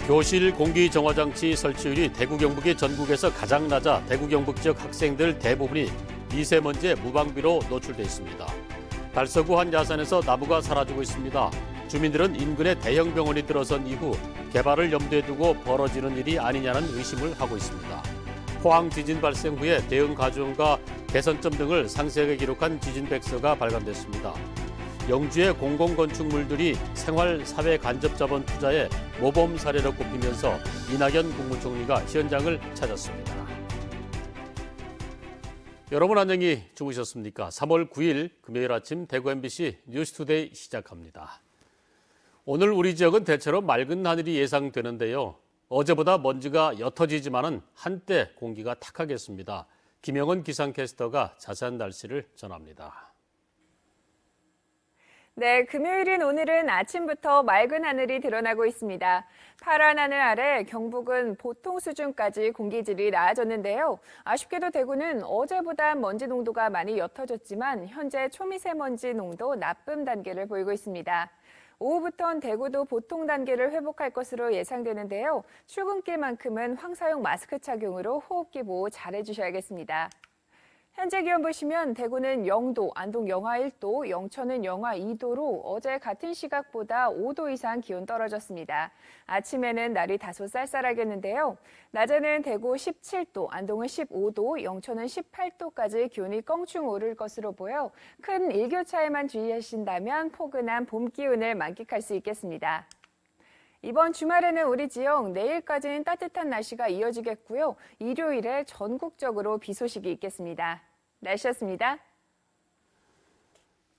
교실 공기정화장치 설치율이 대구 경북이 전국에서 가장 낮아 대구 경북 지역 학생들 대부분이 미세먼지에 무방비로 노출돼 있습니다. 달서구 한 야산에서 나무가 사라지고 있습니다. 주민들은 인근에 대형 병원이 들어선 이후 개발을 염두에 두고 벌어지는 일이 아니냐는 의심을 하고 있습니다. 포항 지진 발생 후에 대응 과정과 개선점 등을 상세하게 기록한 지진백서가 발간됐습니다. 영주의 공공건축물들이 생활사회 간접자본 투자의 모범 사례로 꼽히면서 이낙연 국무총리가 현장을 찾았습니다. 여러분 안녕히 주무셨습니까? 3월 9일 금요일 아침 대구 MBC 뉴스투데이 시작합니다. 오늘 우리 지역은 대체로 맑은 하늘이 예상되는데요. 어제보다 먼지가 옅어지지만은 한때 공기가 탁하겠습니다. 김영은 기상캐스터가 자세한 날씨를 전합니다. 네, 금요일인 오늘은 아침부터 맑은 하늘이 드러나고 있습니다. 파란 하늘 아래 경북은 보통 수준까지 공기질이 나아졌는데요. 아쉽게도 대구는 어제보다 먼지 농도가 많이 옅어졌지만 현재 초미세먼지 농도 나쁨 단계를 보이고 있습니다. 오후부터는 대구도 보통 단계를 회복할 것으로 예상되는데요. 출근길만큼은 황사용 마스크 착용으로 호흡기 보호 잘해주셔야겠습니다. 현재 기온 보시면 대구는 0도, 안동 영하 1도, 영천은 영하 2도로 어제 같은 시각보다 5도 이상 기온 떨어졌습니다. 아침에는 날이 다소 쌀쌀하겠는데요. 낮에는 대구 17도, 안동은 15도, 영천은 18도까지 기온이 껑충 오를 것으로 보여 큰 일교차에만 주의하신다면 포근한 봄 기운을 만끽할 수 있겠습니다. 이번 주말에는 우리 지역 내일까지는 따뜻한 날씨가 이어지겠고요. 일요일에 전국적으로 비 소식이 있겠습니다. 날씨였습니다.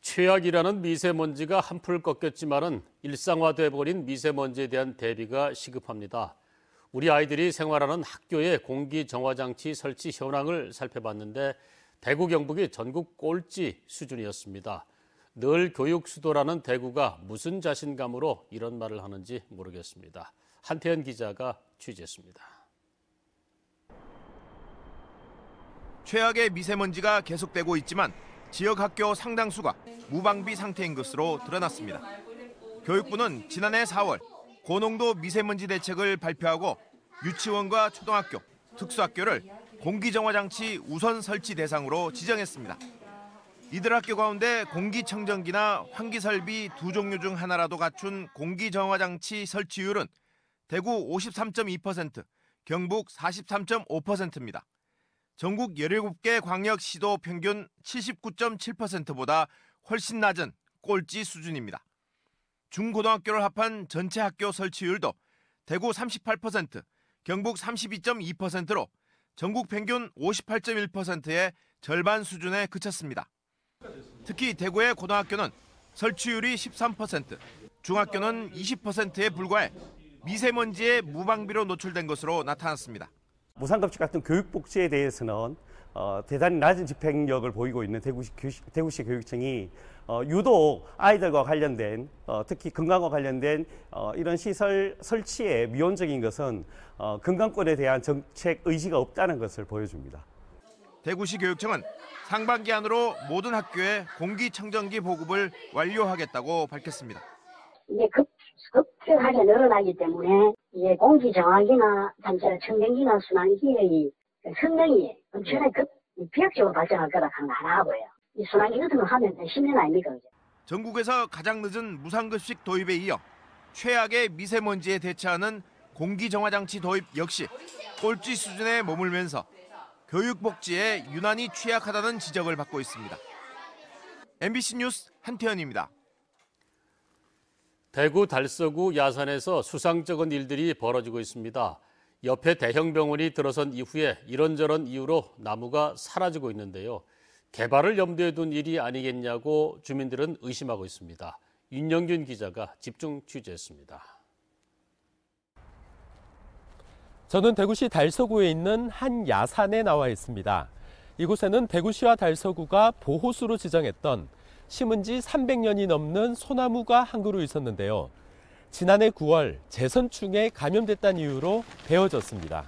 최악이라는 미세먼지가 한풀 꺾였지만은 일상화돼 버린 미세먼지에 대한 대비가 시급합니다. 우리 아이들이 생활하는 학교의 공기정화장치 설치 현황을 살펴봤는데 대구 경북이 전국 꼴찌 수준이었습니다. 늘 교육 수도라는 대구가 무슨 자신감으로 이런 말을 하는지 모르겠습니다. 한태현 기자가 취재했습니다. 최악의 미세먼지가 계속되고 있지만 지역 학교 상당수가 무방비 상태인 것으로 드러났습니다. 교육부는 지난해 4월 고농도 미세먼지 대책을 발표하고 유치원과 초등학교, 특수학교를 공기정화장치 우선 설치 대상으로 지정했습니다. 이들 학교 가운데 공기청정기나 환기설비 두 종류 중 하나라도 갖춘 공기정화장치 설치율은 대구 53.2%, 경북 43.5%입니다. 전국 17개 광역시도 평균 79.7%보다 훨씬 낮은 꼴찌 수준입니다. 중고등학교를 합한 전체 학교 설치율도 대구 38%, 경북 32.2%로 전국 평균 58.1%의 절반 수준에 그쳤습니다. 특히 대구의 고등학교는 설치율이 13%, 중학교는 20%에 불과해 미세먼지에 무방비로 노출된 것으로 나타났습니다. 무상급식 같은 교육복지에 대해서는 대단히 낮은 집행력을 보이고 있는 대구시 교육청이 유독 아이들과 관련된 특히 건강과 관련된 이런 시설 설치에 미온적인 것은 건강권에 대한 정책 의지가 없다는 것을 보여줍니다. 대구시 교육청은 상반기 안으로 모든 학교에 공기청정기 보급을 완료하겠다고 밝혔습니다. 이게 급격하게 늘어나기 때문에 이게 공기정화기나 청정기나 순환기의 성능이 엄청나게 비약적으로 발전할 거라 생각하고요. 이 순환기 같은 거 하면 10년 아닙니까? 전국에서 가장 늦은 무상급식 도입에 이어 최악의 미세먼지에 대처하는 공기정화장치 도입 역시 꼴찌 수준에 머물면서 교육복지에 유난히 취약하다는 지적을 받고 있습니다. MBC 뉴스 한태현입니다. 대구 달서구 야산에서 수상쩍은 일들이 벌어지고 있습니다. 옆에 대형 병원이 들어선 이후에 이런저런 이유로 나무가 사라지고 있는데요. 개발을 염두에 둔 일이 아니겠냐고 주민들은 의심하고 있습니다. 윤영균 기자가 집중 취재했습니다. 저는 대구시 달서구에 있는 한 야산에 나와 있습니다. 이곳에는 대구시와 달서구가 보호수로 지정했던 심은 지 300년이 넘는 소나무가 한 그루 있었는데요. 지난해 9월 재선충에 감염됐다는 이유로 베어졌습니다.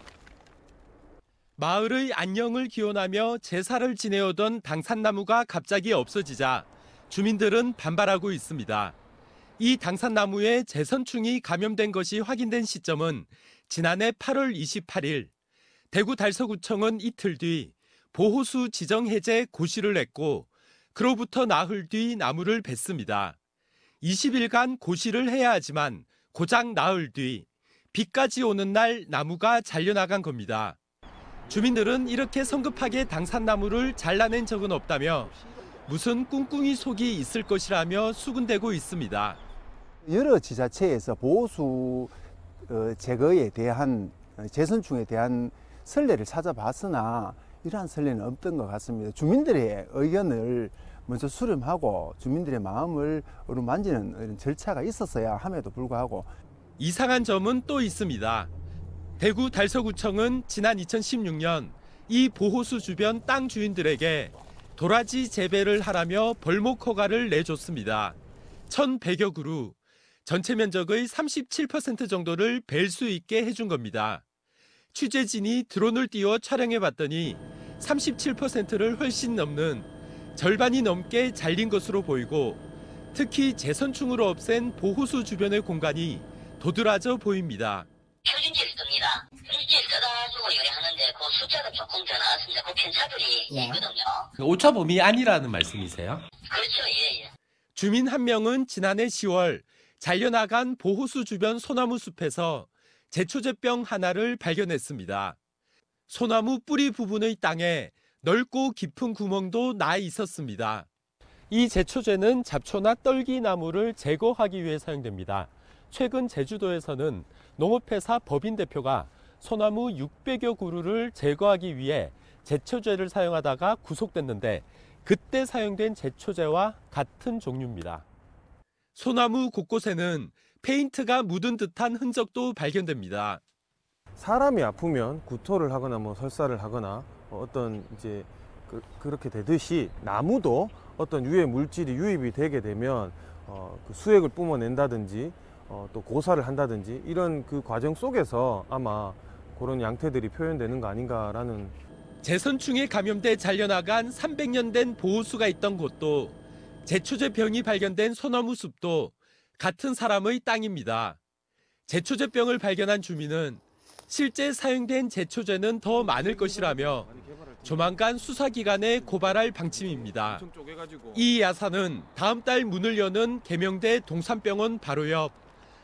마을의 안녕을 기원하며 제사를 지내오던 당산나무가 갑자기 없어지자 주민들은 반발하고 있습니다. 이 당산나무에 제선충이 감염된 것이 확인된 시점은 지난해 8월 28일. 대구 달서구청은 이틀 뒤 보호수 지정 해제 고시를 냈고 그로부터 나흘 뒤 나무를 뱄습니다. 20일간 고시를 해야 하지만 고작 나흘 뒤 비까지 오는 날 나무가 잘려나간 겁니다. 주민들은 이렇게 성급하게 당산나무를 잘라낸 적은 없다며 무슨 꿍꿍이 속이 있을 것이라며 수군대고 있습니다. 여러 지자체에서 보호수 제거에 대한 제선충에 대한 선례를 찾아봤으나 이러한 선례는 없던 것 같습니다. 주민들의 의견을 먼저 수렴하고 주민들의 마음을 어루만지는 이런 절차가 있었어야 함에도 불구하고 이상한 점은 또 있습니다. 대구 달서구청은 지난 2016년 이 보호수 주변 땅 주인들에게 도라지 재배를 하라며 벌목 허가를 내줬습니다. 1,100여 그루, 전체 면적의 37% 정도를 벨 수 있게 해준 겁니다. 취재진이 드론을 띄워 촬영해봤더니 37%를 훨씬 넘는 절반이 넘게 잘린 것으로 보이고 특히 제선충으로 없앤 보호수 주변의 공간이 도드라져 보입니다. 표준지에서 뜹니다. 표준지에서 떠가지고 요리하는데 그 숫자가 조금 더 나왔습니다. 그 편차들이 있거든요. 오차범위 아니라는 말씀이세요? 그렇죠. 예. 주민 한 명은 지난해 10월 잘려나간 보호수 주변 소나무 숲에서 제초제병 하나를 발견했습니다. 소나무 뿌리 부분의 땅에 넓고 깊은 구멍도 나 있었습니다. 이 제초제는 잡초나 떨기나무를 제거하기 위해 사용됩니다. 최근 제주도에서는 농업회사 법인 대표가 소나무 600여 그루를 제거하기 위해 제초제를 사용하다가 구속됐는데 그때 사용된 제초제와 같은 종류입니다. 소나무 곳곳에는 페인트가 묻은 듯한 흔적도 발견됩니다. 사람이 아프면 구토를 하거나 설사를 하거나 어떤 이제 그렇게 되듯이 나무도 어떤 유해 물질이 유입이 되게 되면 그 수액을 뿜어낸다든지 또 고사를 한다든지 이런 그 과정 속에서 아마 그런 양태들이 표현되는 거 아닌가라는. 제선충에 감염돼 잘려나간 300년 된 보호수가 있던 곳도 제초제병이 발견된 소나무 숲도 같은 사람의 땅입니다. 제초제병을 발견한 주민은 실제 사용된 제초제는 더 많을 것이라며 조만간 수사기관에 고발할 방침입니다. 이 야산은 다음 달 문을 여는 계명대 동산병원 바로 옆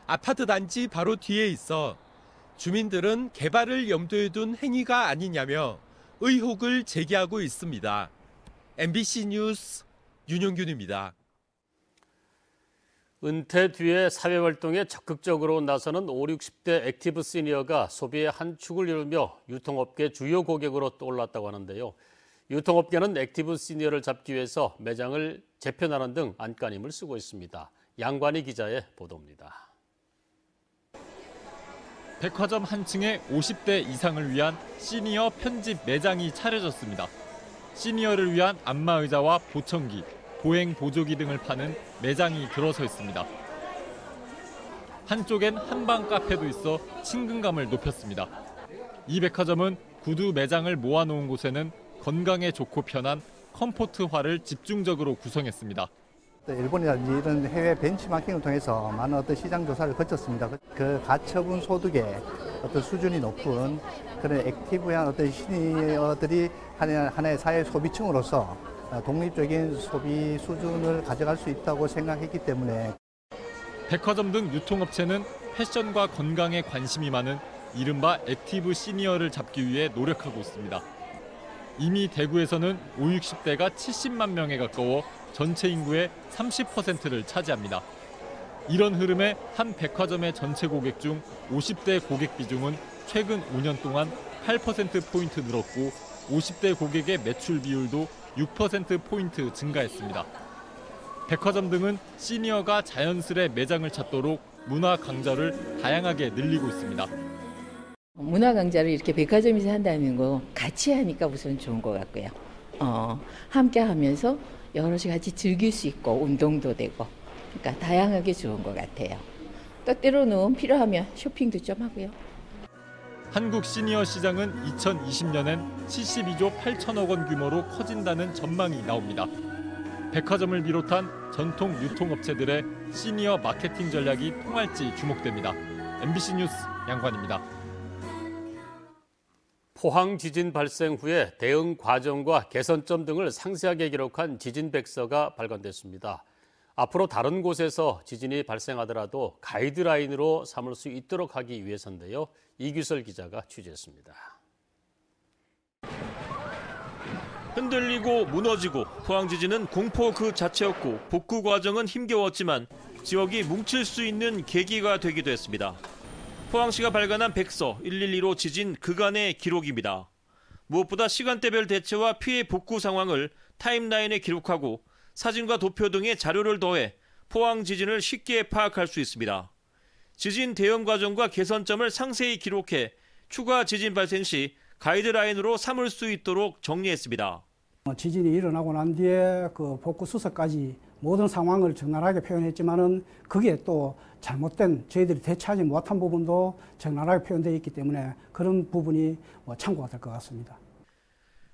아파트 단지 바로 뒤에 있어 주민들은 개발을 염두에 둔 행위가 아니냐며 의혹을 제기하고 있습니다. MBC 뉴스 윤용균입니다. 은퇴 뒤에 사회활동에 적극적으로 나서는 5, 60대 액티브 시니어가 소비의 한 축을 이루며 유통업계 주요 고객으로 떠올랐다고 하는데요. 유통업계는 액티브 시니어를 잡기 위해서 매장을 재편하는 등 안간힘을 쓰고 있습니다. 양관희 기자의 보도입니다. 백화점 한 층에 50대 이상을 위한 시니어 편집 매장이 차려졌습니다. 시니어를 위한 안마의자와 보청기, 보행 보조기 등을 파는 매장이 들어서 있습니다. 한쪽엔 한방 카페도 있어 친근감을 높였습니다. 이 백화점은 구두 매장을 모아놓은 곳에는 건강에 좋고 편한 컴포트화를 집중적으로 구성했습니다. 일본이라든지 이런 해외 벤치마킹을 통해서 많은 어떤 시장 조사를 거쳤습니다. 그 가처분 소득의 어떤 수준이 높은 그런 액티브한 어떤 시니어들이 하나의 사회 소비층으로서 독립적인 소비 수준을 가져갈 수 있다고 생각했기 때문에 백화점 등 유통업체는 패션과 건강에 관심이 많은 이른바 액티브 시니어를 잡기 위해 노력하고 있습니다. 이미 대구에서는 5, 60대가 70만 명에 가까워 전체 인구의 30%를 차지합니다. 이런 흐름에 한 백화점의 전체 고객 중 50대 고객 비중은 최근 5년 동안 8%포인트 늘었고 50대 고객의 매출 비율도 6%포인트 증가했습니다. 백화점 등은 시니어가 자연스레 매장을 찾도록 문화 강좌를 다양하게 늘리고 있습니다. 문화 강좌를 이렇게 백화점에서 한다는 거 같이 하니까 우선 좋은 것 같고요. 함께 하면서 여럿이 같이 즐길 수 있고 운동도 되고 그러니까 다양하게 좋은 것 같아요. 또 때로는 필요하면 쇼핑도 좀 하고요. 한국 시니어 시장은 2020년엔 72조 8천억 원 규모로 커진다는 전망이 나옵니다. 백화점을 비롯한 전통 유통업체들의 시니어 마케팅 전략이 통할지 주목됩니다. MBC 뉴스 양관입니다. 포항 지진 발생 후에 대응 과정과 개선점 등을 상세하게 기록한 지진백서가 발간됐습니다. 앞으로 다른 곳에서 지진이 발생하더라도 가이드라인으로 삼을 수 있도록 하기 위해서인데요. 이규설 기자가 취재했습니다. 흔들리고 무너지고 포항 지진은 공포 그 자체였고 복구 과정은 힘겨웠지만 지역이 뭉칠 수 있는 계기가 되기도 했습니다. 포항시가 발간한 백서 112로 지진 그간의 기록입니다. 무엇보다 시간대별 대처와 피해 복구 상황을 타임라인에 기록하고 사진과 도표 등의 자료를 더해 포항 지진을 쉽게 파악할 수 있습니다. 지진 대응 과정과 개선점을 상세히 기록해 추가 지진 발생 시 가이드라인으로 삼을 수 있도록 정리했습니다. 지진이 일어나고 난 뒤에 그 복구 수습까지 모든 상황을 적나라하게 표현했지만은 그게 또 잘못된 저희들이 대처하지 못한 부분도 적나라하게 표현되어 있기 때문에 그런 부분이 참고가 될 것 같습니다.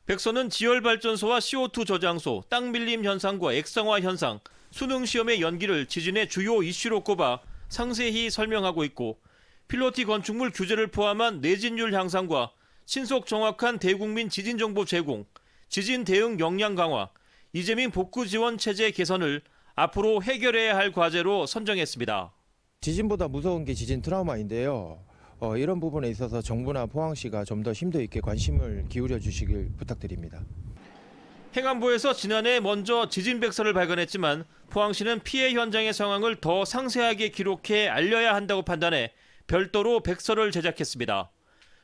백서는 지열발전소와 CO2 저장소, 땅 밀림 현상과 액상화 현상, 수능 시험의 연기를 지진의 주요 이슈로 꼽아 상세히 설명하고 있고 필로티 건축물 규제를 포함한 내진율 향상과 신속 정확한 대국민 지진 정보 제공, 지진 대응 역량 강화, 이재민 복구 지원 체제 개선을 앞으로 해결해야 할 과제로 선정했습니다. 지진보다 무서운 게 지진 트라우마인데요. 이런 부분에 있어서 정부나 포항시가 좀 더 심도 있게 관심을 기울여 주시길 부탁드립니다. 행안부에서 지난해 먼저 지진 백서를 발간했지만 포항시는 피해 현장의 상황을 더 상세하게 기록해 알려야 한다고 판단해 별도로 백서를 제작했습니다.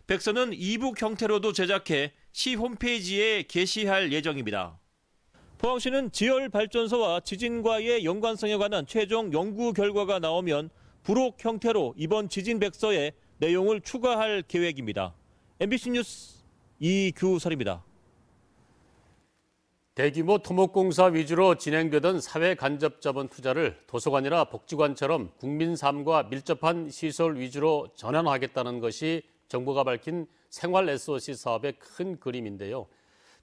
백서는 이북 형태로도 제작해 시 홈페이지에 게시할 예정입니다. 포항시는 지열발전소와 지진과의 연관성에 관한 최종 연구 결과가 나오면 부록 형태로 이번 지진 백서에 내용을 추가할 계획입니다. MBC 뉴스 이규설입니다. 대규모 토목공사 위주로 진행되던 사회 간접 자본 투자를 도서관이나 복지관처럼 국민 삶과 밀접한 시설 위주로 전환하겠다는 것이 정부가 밝힌 생활 SOC 사업의 큰 그림인데요.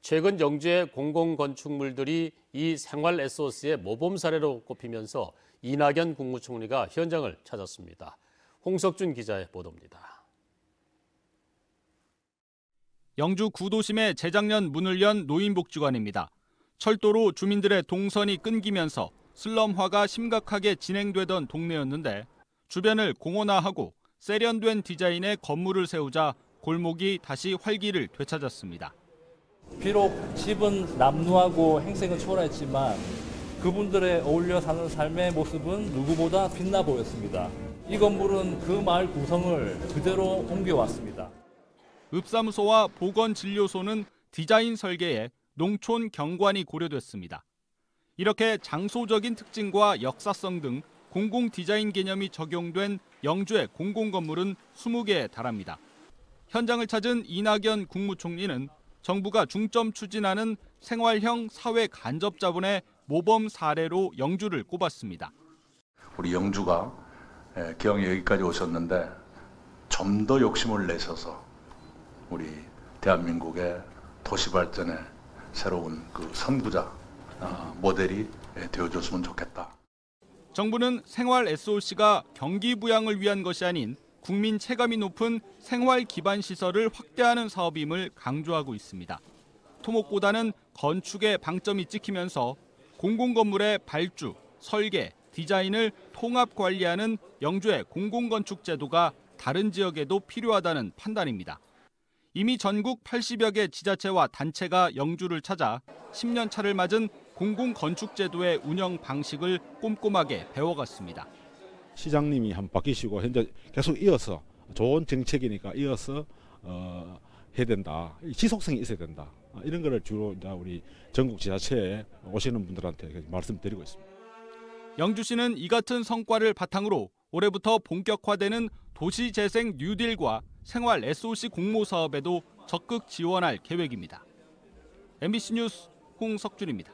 최근 영주의 공공건축물들이 이 생활 SOC의 모범 사례로 꼽히면서 이낙연 국무총리가 현장을 찾았습니다. 홍석준 기자의 보도입니다. 영주 구도심에 재작년 문을 연 노인복지관입니다. 철도로 주민들의 동선이 끊기면서 슬럼화가 심각하게 진행되던 동네였는데 주변을 공원화하고 세련된 디자인의 건물을 세우자 골목이 다시 활기를 되찾았습니다. 비록 집은 남루하고 행색은 초라했지만 그분들의 어울려 사는 삶의 모습은 누구보다 빛나 보였습니다. 이 건물은 그 마을 구성을 그대로 옮겨왔습니다. 읍사무소와 보건진료소는 디자인 설계에 농촌 경관이 고려됐습니다. 이렇게 장소적인 특징과 역사성 등 공공 디자인 개념이 적용된 영주의 공공건물은 20개에 달합니다. 현장을 찾은 이낙연 국무총리는 정부가 중점 추진하는 생활형 사회 간접 자본의 모범 사례로 영주를 꼽았습니다. 우리 영주가 기왕에 여기까지 오셨는데 좀 더 욕심을 내셔서 우리 대한민국의 도시 발전의 새로운 그 선구자 모델이 되어줬으면 좋겠다. 정부는 생활 SOC가 경기 부양을 위한 것이 아닌 국민 체감이 높은 생활 기반 시설을 확대하는 사업임을 강조하고 있습니다. 토목보다는 건축에 방점이 찍히면서 공공건물의 발주, 설계, 디자인을 통합 관리하는 영주의 공공건축 제도가 다른 지역에도 필요하다는 판단입니다. 이미 전국 80여 개 지자체와 단체가 영주를 찾아 10년 차를 맞은 공공건축제도의 운영 방식을 꼼꼼하게 배워갔습니다. 시장님이 한 바뀌시고 현재 계속 이어서 좋은 정책이니까 이어서 해야 된다. 지속성이 있어야 된다. 이런 거를 주로 우리 전국 지자체에 오시는 분들한테 말씀드리고 있습니다. 영주시는 이 같은 성과를 바탕으로 올해부터 본격화되는 도시재생 뉴딜과 생활 SOC 공모 사업에도 적극 지원할 계획입니다. MBC 뉴스 홍석준입니다.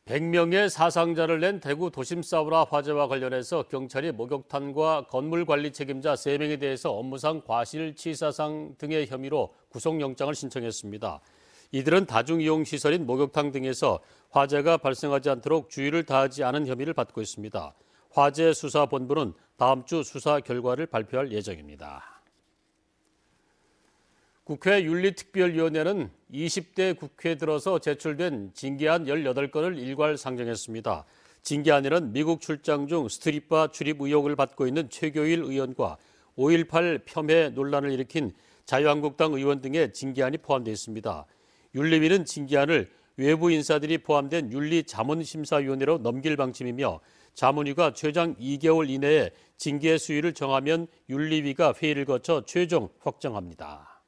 100명의 사상자를 낸 대구 도심 사우나 화재와 관련해서 경찰이 목욕탕과 건물 관리 책임자 3명에 대해서 업무상 과실치사상 등의 혐의로 구속영장을 신청했습니다. 이들은 다중이용시설인 목욕탕 등에서 화재가 발생하지 않도록 주의를 다하지 않은 혐의를 받고 있습니다. 화재수사본부는 다음 주 수사 결과를 발표할 예정입니다. 국회 윤리특별위원회는 20대 국회 들어서 제출된 징계안 18건을 일괄 상정했습니다. 징계안에는 미국 출장 중 스트릿바 출입 의혹을 받고 있는 최교일 의원과 5.18 폄훼 논란을 일으킨 자유한국당 의원 등의 징계안이 포함되어 있습니다. 윤리위는 징계안을 외부 인사들이 포함된 윤리자문심사위원회로 넘길 방침이며 자문위가 최장 2개월 이내에 징계 수위를 정하면 윤리위가 회의를 거쳐 최종 확정합니다.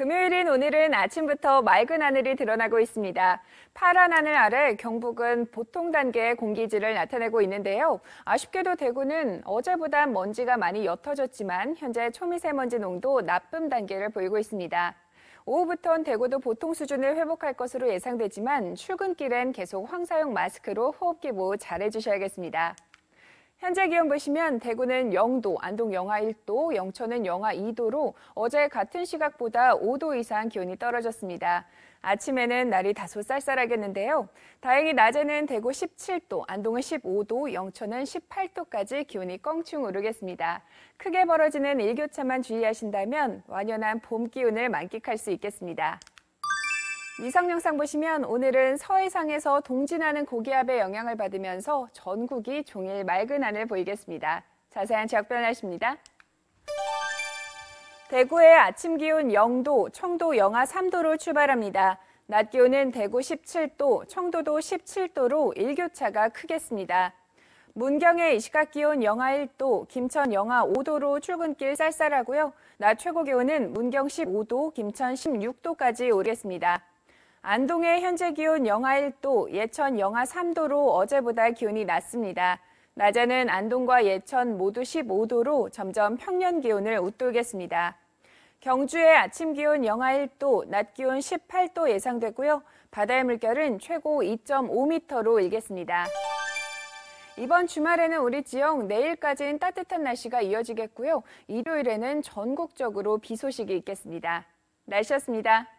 금요일인 오늘은 아침부터 맑은 하늘이 드러나고 있습니다. 파란 하늘 아래 경북은 보통 단계의 공기질을 나타내고 있는데요. 아쉽게도 대구는 어제보다 먼지가 많이 옅어졌지만 현재 초미세먼지 농도 나쁨 단계를 보이고 있습니다. 오후부터는 대구도 보통 수준을 회복할 것으로 예상되지만 출근길엔 계속 황사용 마스크로 호흡기 보호 잘해주셔야겠습니다. 현재 기온 보시면 대구는 0도, 안동 영하 1도, 영천은 영하 2도로 어제 같은 시각보다 5도 이상 기온이 떨어졌습니다. 아침에는 날이 다소 쌀쌀하겠는데요. 다행히 낮에는 대구 17도, 안동은 15도, 영천은 18도까지 기온이 껑충 오르겠습니다. 크게 벌어지는 일교차만 주의하신다면 완연한 봄 기운을 만끽할 수 있겠습니다. 위성 영상 보시면 오늘은 서해상에서 동진하는 고기압의 영향을 받으면서 전국이 종일 맑은 하늘 보이겠습니다. 자세한 지역 변화입니다. 대구의 아침 기온 0도, 청도 영하 3도로 출발합니다. 낮 기온은 대구 17도, 청도도 17도로 일교차가 크겠습니다. 문경의 시각 기온 영하 1도, 김천 영하 5도로 출근길 쌀쌀하고요. 낮 최고 기온은 문경 15도, 김천 16도까지 오르겠습니다. 안동의 현재 기온 영하 1도, 예천 영하 3도로 어제보다 기온이 낮습니다. 낮에는 안동과 예천 모두 15도로 점점 평년 기온을 웃돌겠습니다. 경주의 아침 기온 영하 1도, 낮 기온 18도 예상되고요. 바다의 물결은 최고 2.5m로 일겠습니다. 이번 주말에는 우리 지역 내일까지는 따뜻한 날씨가 이어지겠고요. 일요일에는 전국적으로 비 소식이 있겠습니다. 날씨였습니다.